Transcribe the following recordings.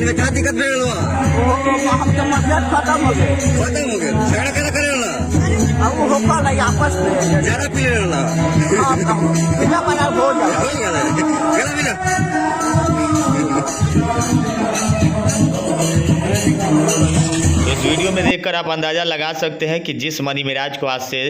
मन में क्या दिक्कत भेल हुआ? हम तो मतलब खत्म हो गए। खत्म हो गए। झगड़ा करा करे वाला अब वो होकर नहीं आपस में ज्यादा पी ले वाला बिना बना हो जाए। हो गया गला मिला। इस वीडियो में देखकर आप अंदाज़ा लगा सकते हैं कि जिस मनी मिराज को आज से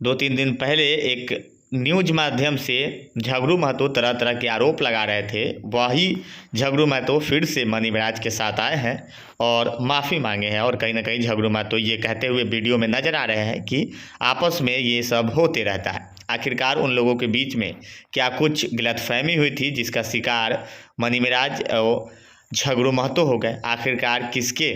2-3 दिन पहले एक न्यूज माध्यम से झगड़ू महतो तरह तरह के आरोप लगा रहे थे, वही झगड़ू महतो फिर से मनी मिराज के साथ आए हैं और माफ़ी मांगे हैं। और कहीं ना कहीं झगड़ू महतो ये कहते हुए वीडियो में नज़र आ रहे हैं कि आपस में ये सब होते रहता है। आखिरकार उन लोगों के बीच में क्या कुछ गलतफहमी हुई थी जिसका शिकार मनी मिराज और झगड़ू महतो हो गए? आखिरकार किसके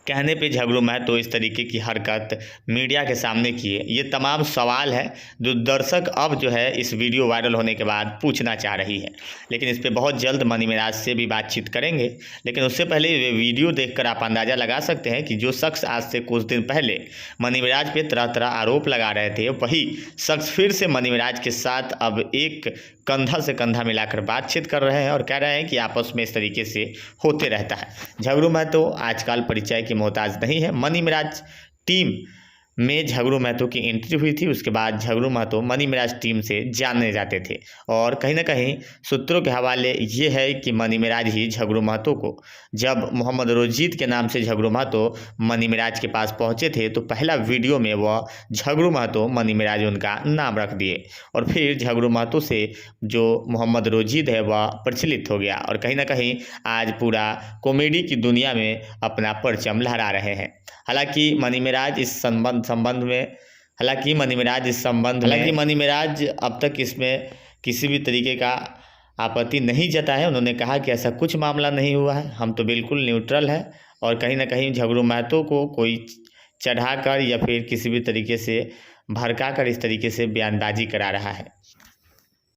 कहने पे झगड़ू महतो इस तरीके की हरकत मीडिया के सामने किए? ये तमाम सवाल है जो दर्शक अब जो है इस वीडियो वायरल होने के बाद पूछना चाह रही है। लेकिन इस पे बहुत जल्द मनी मिराज से भी बातचीत करेंगे। लेकिन उससे पहले ये वीडियो देखकर आप अंदाज़ा लगा सकते हैं कि जो शख्स आज से कुछ दिन पहले मनी मिराज पे तरह तरह आरोप लगा रहे थे, वही शख्स फिर से मनी मिराज के साथ अब एक कंधा से कंधा मिलाकर बातचीत कर रहे हैं और कह रहे हैं कि आपस में इस तरीके से होते रहता है। झगड़ू महतो आजकल परिचय की मोहताज नहीं है। मनी मिराज टीम में झगड़ू महतो की एंट्री हुई थी, उसके बाद झगड़ू महतो मनी मिराज टीम से जानने जाते थे। और कहीं ना कहीं सूत्रों के हवाले ये है कि मनी मिराज ही झगड़ू महतो को, जब मोहम्मद रोजीत के नाम से झगड़ू महतो मनी मिराज के पास पहुंचे थे तो पहला वीडियो में वह झगड़ू महतो मनी मिराज उनका नाम रख दिए और फिर झगड़ू महतो से जो मोहम्मद रोजीत है वह प्रचलित हो गया और कहीं ना कहीं आज पूरा कॉमेडी की दुनिया में अपना परचम लहरा रहे हैं। हालांकि मनी मिराज इस संबंध में मनी मिराज अब तक इसमें किसी भी तरीके का आपत्ति नहीं जताया है। उन्होंने कहा कि ऐसा कुछ मामला नहीं हुआ है, हम तो बिल्कुल न्यूट्रल है। और कहीं ना कहीं झगड़ू महतो को कोई चढ़ाकर या फिर किसी भी तरीके से भड़का कर इस तरीके से बयानबाजी करा रहा है।